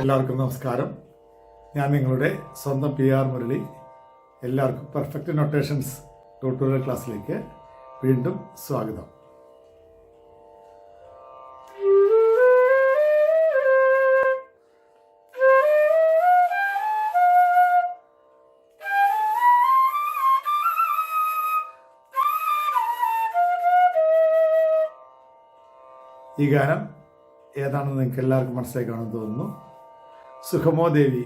എല്ലാവർക്കും നമസ്കാരം. ഞാൻ നിങ്ങളുടെ സ്വന്തം PR മുരളി. എല്ലാവർക്കും പെർഫെക്റ്റ് നൊട്ടേഷൻസ് ട്യൂട്ടോറിയൽ ക്ലാസ്സിലേക്ക് വീണ്ടും സ്വാഗതം. ഈ ഗാനം ഏതാണെന്ന് നിങ്ങൾക്ക് എല്ലാവർക്കും മനസ്സിലായി കാണുമെന്ന് തോന്നുന്നു. സുഖമോ ദേവി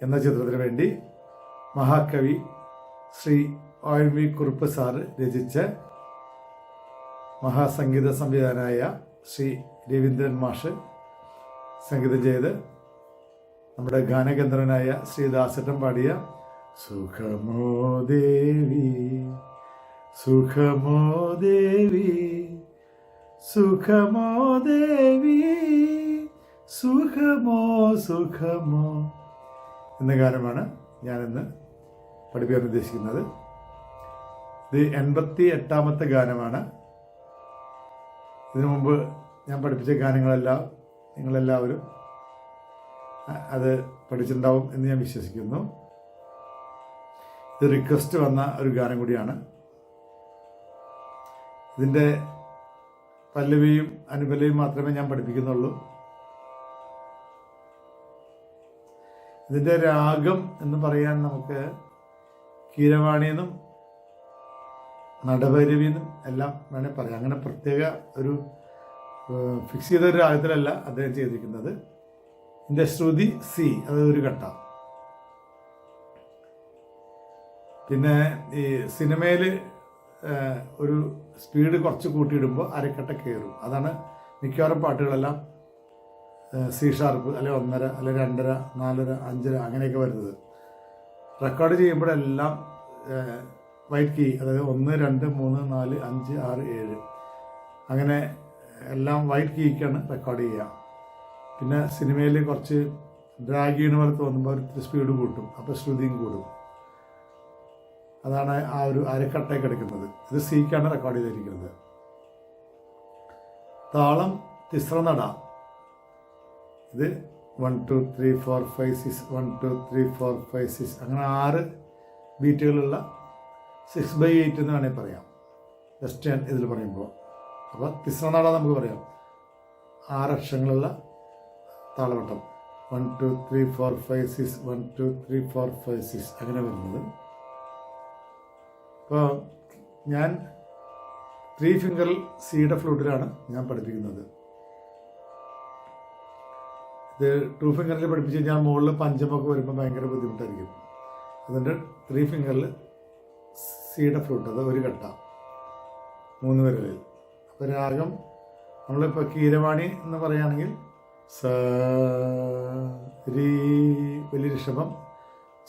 എന്ന ചിത്രത്തിന് വേണ്ടി മഹാകവി ശ്രീ ONV കുറുപ്പ് സാറ് രചിച്ച മഹാസംഗീത സംവിധാനായ ശ്രീ രവീന്ദ്രൻ മാഷ് സംഗീതം ചെയ്ത് നമ്മുടെ ഗാനഗന്ധർവനായ ശ്രീ ദാസേട്ടൻ പാടിയ സുഖമോ ദേവി സുഖമോ ദേവി സുഖമോ ദേവി സുഖമോ സുഖമോ എന്ന ഗാനമാണ് ഞാനിന്ന് പഠിപ്പിക്കാൻ ഉദ്ദേശിക്കുന്നത്. ഇത് 88ാമത്തെ ഗാനമാണ്. ഇതിനു മുമ്പ് ഞാൻ പഠിപ്പിച്ച ഗാനങ്ങളെല്ലാം നിങ്ങളെല്ലാവരും അത് പഠിച്ചിട്ടുണ്ടാവും എന്ന് ഞാൻ വിശ്വസിക്കുന്നു. ഇത് റിക്വസ്റ്റ് വന്ന ഒരു ഗാനം കൂടിയാണ്. ഇതിൻ്റെ പല്ലവിയും അനുപല്ലവിയും മാത്രമേ ഞാൻ പഠിപ്പിക്കുന്നുള്ളൂ. ഇതിൻ്റെ രാഗം എന്ന് പറയാൻ നമുക്ക് കീരവാണിയെന്നും നടഭൈരവിയെന്നും എല്ലാം വേണേൽ പറയാം. അങ്ങനെ പ്രത്യേക ഒരു ഫിക്സ് ചെയ്ത ഒരു രാഗത്തിലല്ല അദ്ദേഹം ചെയ്തിരിക്കുന്നത്. ഇതിൻ്റെ ശ്രുതി സി, അത് ഒരു ഘട്ട. പിന്നെ ഈ സിനിമയിൽ ഒരു സ്പീഡ് കുറച്ച് കൂട്ടിയിടുമ്പോൾ അരക്കട്ട കയറും. അതാണ് മിക്കവാറും പാട്ടുകളെല്ലാം C# അല്ലെ 1.5 അല്ലെ 2.5 4.5 5.5 അങ്ങനെയൊക്കെ വരുന്നത്. റെക്കോർഡ് ചെയ്യുമ്പോഴെല്ലാം വൈറ്റ് കീ, അതായത് 1 2 3 4 5 6 7 അങ്ങനെ എല്ലാം വൈറ്റ് കീക്കാണ് റെക്കോർഡ് ചെയ്യുക. പിന്നെ സിനിമയിൽ കുറച്ച് ഡ്രാഗ് ചെയ്യണ പോലെ തോന്നുമ്പോൾ ഒരു സ്പീഡ് കൂട്ടും, അപ്പോൾ ശ്രുതിയും കൂടും. അതാണ് ആ ഒരു അരക്കട്ടയൊക്കെ എടുക്കുന്നത്. ഇത് സിക്കാണ് റെക്കോർഡ് ചെയ്തിരിക്കുന്നത്. താളം തിസ്രനട. ഇത് 1 2 3 4 5 6 1 2 3 4 5 6 അങ്ങനെ 6 ബീറ്റുകളുള്ള 6/8 എന്ന് വേണമെങ്കിൽ പറയാം വെസ്റ്റേൺ ഇതിൽ പറയുമ്പോൾ. അപ്പോൾ തിസ്രനട നമുക്ക് പറയാം 6 അക്ഷരങ്ങളുള്ള താളവട്ടം. 1 2 3 4 5 6 1 2 3 4 5 6 അങ്ങനെ വരുന്നത്. അപ്പോൾ ഞാൻ 3 ഫിംഗറിൽ സിയുടെ ഫ്ലൂട്ടിലാണ് ഞാൻ പഠിപ്പിക്കുന്നത്. ഇത് 2 ഫിംഗറിൽ പഠിപ്പിച്ച് കഴിഞ്ഞാൽ മുകളിൽ പഞ്ചമൊക്കെ വരുമ്പോൾ ഭയങ്കര ബുദ്ധിമുട്ടായിരിക്കും. അതുകൊണ്ട് 3 ഫിംഗറിൽ സിയുടെ ഫ്ലൂട്ട്, അത് ഒരു ഘട്ട 3 വിരലിൽ. അപ്പോൾ രാഗം നമ്മളിപ്പോൾ കീരവാണി എന്ന് പറയുകയാണെങ്കിൽ സ രീ വലിയ ഋഷഭം,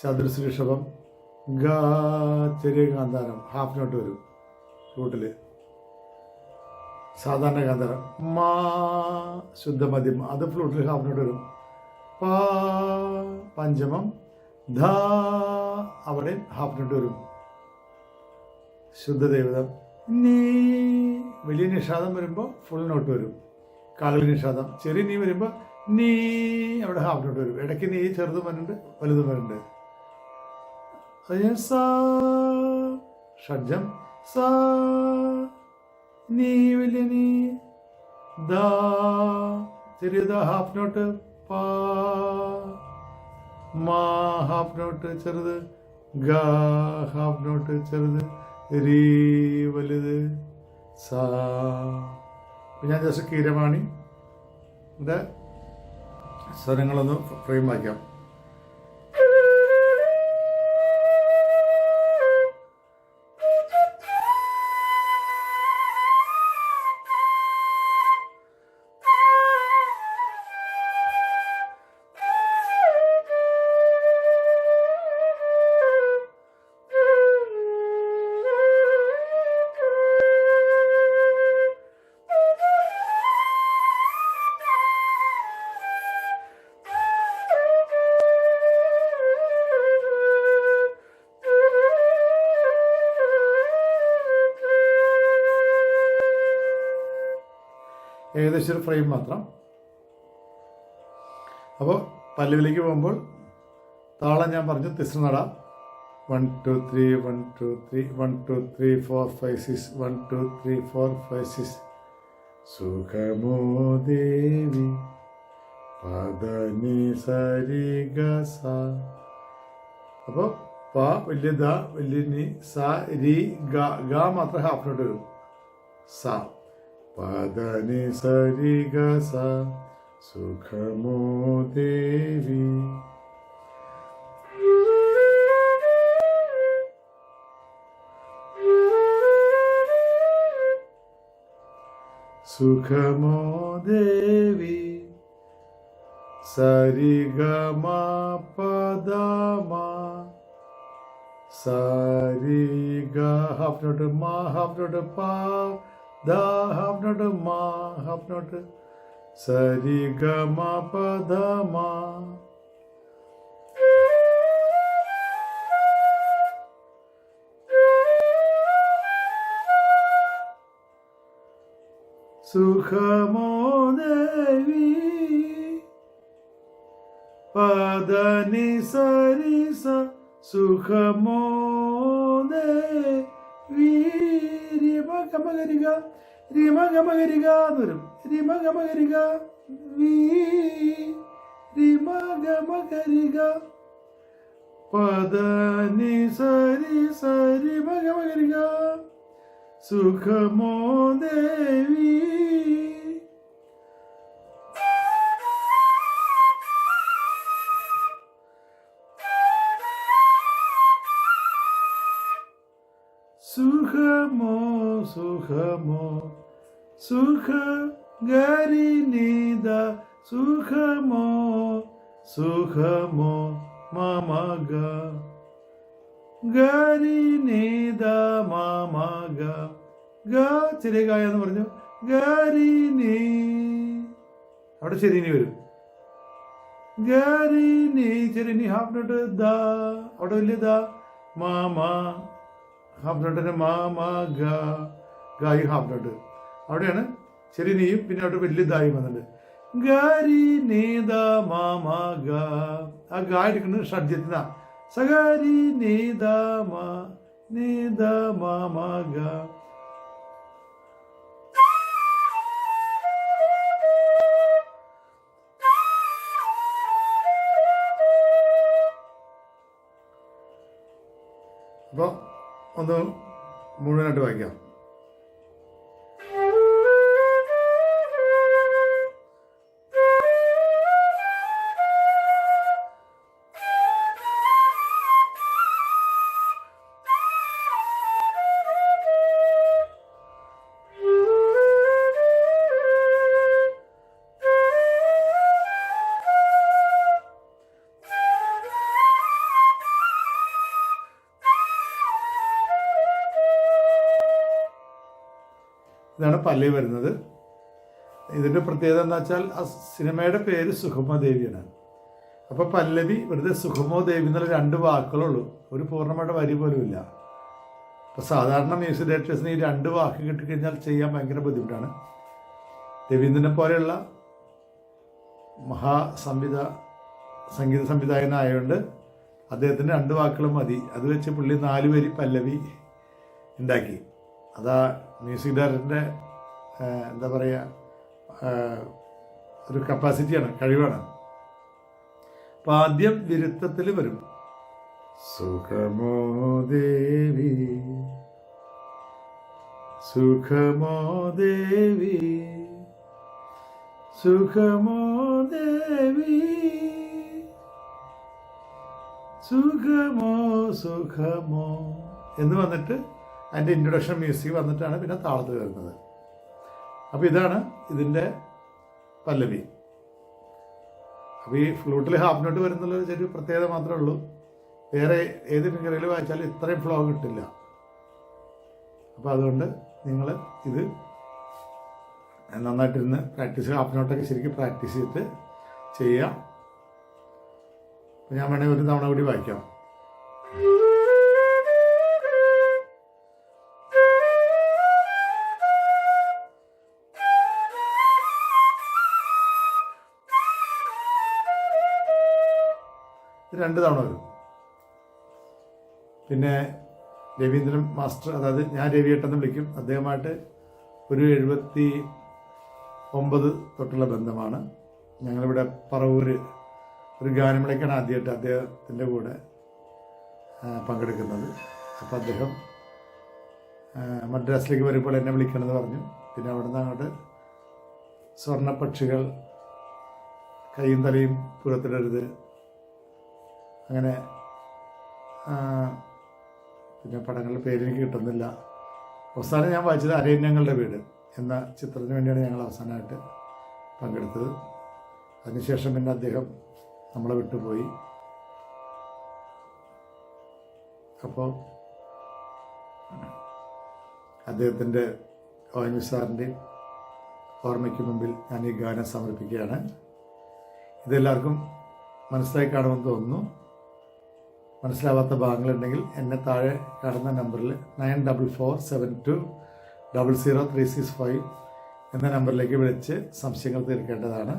ചതുരസ് ഋഷഭം, ഗ ചെറിയ ഗാന്ധാരം, ഹാഫ് നോട്ട് വരും ഫ്ലൂട്ടിൽ. സാധാരണ ഗാന്ധാരം മാ ശുദ്ധമധ്യം, അത് ഫ്ലൂട്ടിൽ ഹാഫ് നോട്ട് വരും. പ പഞ്ചമം, ധ അവിടെ ഹാഫ് നോട്ട് വരും. ശുദ്ധദേവതം നീ വലിയ നിഷാദം വരുമ്പോൾ ഫുൾ നോട്ട് വരും. കാകളി നിഷാദം ചെറിയ നീ വരുമ്പോൾ നീ അവിടെ ഹാഫ് നോട്ട് വരും. ഇടയ്ക്ക് നീ ചെറുതും വരുന്നുണ്ട് വലുതും വരുന്നുണ്ട്. സ ഷഡ്ജം സ നീ വലിയ നീ, ദ ചെറിയത് ഹാഫ് നോട്ട്, പ മാ ഹാഫ് നോട്ട് ചെറുത്, ഗ ഹാഫ് നോട്ട് ചെറുത്, രീ വലുത്, സ. ഞാൻ ജസ്റ്റ് കീരവാണി സ്വരങ്ങളൊന്ന് ഫ്രെയിം വായിക്കാം. ഏകദേശം ഒരു ഫ്രെയിം മാത്രം. അപ്പോൾ പല്ലവിയിലേക്ക് പോകുമ്പോൾ താളം ഞാൻ പറഞ്ഞു തിസ്രനട 1 2 3 1 2 3 1 2 3 4 5 6 1 2 3 4 5 6 സുഖമോ ദേവി പദനി സരി ഗ സ. അപ്പോൾ പ വലിയ ദ വലിയ നി സ രി ഗ ഗ മാത്രം ഹാഫ് നോട്ട് വരും. സ പദനി സരി ഗ സ സുഖമോ ദേവി. സുഖമോ ദേവി സരി ഗ മ പദ മ സരി ഗ ഹാഫ് നോട്ട് മ ഹാഫ് നോട്ട് പ ദ ഹാഫ് നോട്ട് മ ഹാഫ് നോട്ട് സരി ഗ മ പദ മ. സുഖമോ ദേവി പദനി സരി സ സുഖമോ ദേവി റിമ ഗമകരിക റിമ ഗമകരിക എന്ന് വരും. റിമ ഗമകരിക വി റിമ ഗമകരിക പദനി സരി സരി ഗമകരിക സുഖമോ ദേവി. സുഖമോ സുഖമോ സുഖ ഗരി നിദ സുഖമോ സുഖമോ മമ ഗ ഗരി നിദ മമ ഗ ഗ ചെറിയ ഗായ എന്ന് പറഞ്ഞു. ഗരി നീ അവിടെ ചെറിയ നീ വരും. ഗരി നീ ചെറിയ നീ ഹാഫ് നോട്ട് ദ അവിടെ വലിയ ദ മാമ ഹാഫ് നോട്ടിന് മാമ ഗ ഗായി ഹാഫ് നോട്ട് അവിടെയാണ് ചെറിയ നീയും പിന്നെ അവിടെ വലിയ ദായും വന്നിട്ടുണ്ട്. ഗരി നീത മാമ ഗ ആ ഗാ എടുക്കുന്നത് ഷഡ്ജത്തിന സഗരി നീത മാമ ഗ. അപ്പോൾ ഒന്ന് മുഴുവനായിട്ട് വായിക്കാം. ഇതാണ് പല്ലവി വരുന്നത്. ഇതിൻ്റെ പ്രത്യേകത എന്താ വെച്ചാൽ ആ സിനിമയുടെ പേര് സുഖമോ ദേവിയാണ്. അപ്പോൾ പല്ലവി വെറുതെ സുഖമോ ദേവി എന്നുള്ള 2 വാക്കുകളുള്ളൂ, ഒരു പൂർണ്ണമായിട്ട് വരി പോലും ഇല്ല. അപ്പോൾ സാധാരണ മ്യൂസിക് ഡയറക്ടേഴ്സിന് ഈ 2 വാക്ക് കിട്ടിക്കഴിഞ്ഞാൽ ചെയ്യാൻ ഭയങ്കര ബുദ്ധിമുട്ടാണ്. രവീന്ദ്രനെ പോലെയുള്ള സംഗീത സംവിധായകനായതുകൊണ്ട് അദ്ദേഹത്തിന് 2 വാക്കുകളും മതി. അത് വെച്ച് പുള്ളി 4 വരി പല്ലവി ഉണ്ടാക്കി. അതാ മ്യൂസിക് ഡയറക്ടറിൻ്റെ എന്താ പറയുക ഒരു കപ്പാസിറ്റിയാണ്, കഴിവാണ്. അപ്പം ആദ്യം വിരുത്തത്തിൽ വരും. സുഖമോ ദേവി സുഖമോ ദേവി സുഖമോ ദേവി സുഖമോ സുഖമോ എന്ന് വന്നിട്ട് അതിൻ്റെ ഇൻട്രൊഡക്ഷൻ മ്യൂസിക് വന്നിട്ടാണ് പിന്നെ താളത്തിൽ വരുന്നത്. അപ്പോൾ ഇതാണ് ഇതിൻ്റെ പല്ലവി. അപ്പോൾ ഈ ഫ്ലൂട്ടിൽ ഹാഫ് നോട്ട് വരുന്നുള്ള ചെറിയ പ്രത്യേകത മാത്രമേ ഉള്ളൂ. വേറെ ഏത് ഫിംഗറിൽ വായിച്ചാലും ഇത്രയും ഫ്ലോ കിട്ടില്ല. അപ്പോൾ അതുകൊണ്ട് നിങ്ങൾ ഇത് നന്നായിട്ടിരുന്ന് പ്രാക്ടീസ്, ഹാഫ് നോട്ടൊക്കെ ശരിക്കും പ്രാക്ടീസ് ചെയ്തിട്ട് ചെയ്യാം. ഞാൻ വേണമെങ്കിൽ ഒരു തവണ കൂടി വായിക്കാം. 2 തവണ വരും. പിന്നെ രവീന്ദ്രൻ മാസ്റ്റർ, അതായത് ഞാൻ രവിയേട്ടെന്ന് വിളിക്കും, അദ്ദേഹമായിട്ട് ഒരു 79 തൊട്ടുള്ള ബന്ധമാണ്. ഞങ്ങളിവിടെ പറവൂർ ഒരു ഗാനമേളയ്ക്കാണ് ആദ്യമായിട്ട് അദ്ദേഹത്തിൻ്റെ കൂടെ പങ്കെടുക്കുന്നത്. അപ്പോൾ അദ്ദേഹം മദ്രാസിലേക്ക് വരുമ്പോൾ എന്നെ വിളിക്കണമെന്ന് പറഞ്ഞു. പിന്നെ അവിടെ നിന്ന് അങ്ങോട്ട് സ്വർണ്ണപ്പക്ഷികൾ, കൈയും തലയും പുറത്തിടരുത്, അങ്ങനെ പിന്നെ പടങ്ങളുടെ പേരെനിക്ക് കിട്ടുന്നില്ല. അവസാനം ഞാൻ വായിച്ചത് അരണ്യങ്ങളുടെ വീട് എന്ന ചിത്രത്തിന് വേണ്ടിയാണ് ഞങ്ങൾ അവസാനമായിട്ട് പങ്കെടുത്തത്. അതിനുശേഷം പിന്നെ അദ്ദേഹം നമ്മളെ വിട്ടുപോയി. അപ്പോൾ അദ്ദേഹത്തിൻ്റെ ONV സാറിൻ്റെയും ഓർമ്മയ്ക്ക് മുമ്പിൽ ഞാൻ ഈ ഗാനം സമർപ്പിക്കുകയാണ്. ഇതെല്ലാവർക്കും മനസ്സിലായി കാണുമെന്ന് തോന്നുന്നു. മനസ്സിലാവാത്ത ഭാഗങ്ങളുണ്ടെങ്കിൽ എന്നെ താഴെ കാണുന്ന നമ്പറിൽ 9447200365 എന്ന നമ്പറിലേക്ക് വിളിച്ച് സംശയങ്ങൾ തീർക്കേണ്ടതാണ്.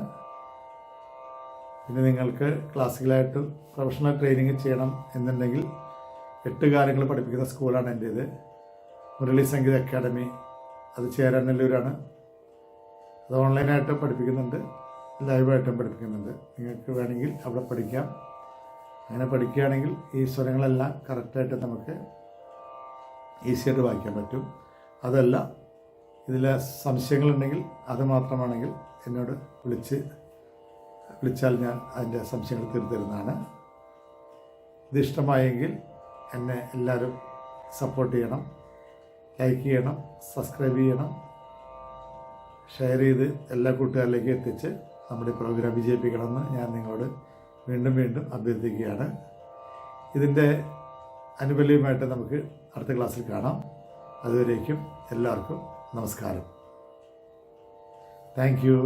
പിന്നെ നിങ്ങൾക്ക് ക്ലാസിക്കലായിട്ട് പ്രൊഫഷണൽ ട്രെയിനിങ് ചെയ്യണം എന്നുണ്ടെങ്കിൽ 8 കാര്യങ്ങൾ പഠിപ്പിക്കുന്ന സ്കൂളാണ് എൻ്റേത്, മുരളി സംഗീത അക്കാദമി. അത് ചേരാനല്ലൂരാണ്. അത് ഓൺലൈനായിട്ടും പഠിപ്പിക്കുന്നുണ്ട്, ലൈവായിട്ടും പഠിപ്പിക്കുന്നുണ്ട്. നിങ്ങൾക്ക് വേണമെങ്കിൽ അവിടെ പഠിക്കാം. അങ്ങനെ പഠിക്കുകയാണെങ്കിൽ ഈ സ്വരങ്ങളെല്ലാം കറക്റ്റായിട്ട് നമുക്ക് ഈസിയായിട്ട് വായിക്കാൻ പറ്റും. അതല്ല, ഇതിലെ സംശയങ്ങളുണ്ടെങ്കിൽ അത് മാത്രമാണെങ്കിൽ എന്നോട് വിളിച്ചാൽ ഞാൻ അതിൻ്റെ സംശയങ്ങൾ തീർത്തിരുന്നതാണ്. ഇത് ഇഷ്ടമായെങ്കിൽ എന്നെ എല്ലാവരും സപ്പോർട്ട് ചെയ്യണം, ലൈക്ക് ചെയ്യണം, സബ്സ്ക്രൈബ് ചെയ്യണം, ഷെയർ ചെയ്ത് എല്ലാ കൂട്ടുകാരിലേക്കും എത്തിച്ച് നമ്മുടെ പ്രോഗ്രാം വിജയിപ്പിക്കണമെന്ന് ഞാൻ നിങ്ങളോട് വീണ്ടും വീണ്ടും അഭ്യർത്ഥിക്കുകയാണ്. ഇതിൻ്റെ അനുകൂല്യമായിട്ട് നമുക്ക് അടുത്ത ക്ലാസ്സിൽ കാണാം. അതുവരേക്കും എല്ലാവർക്കും നമസ്കാരം. Thank you.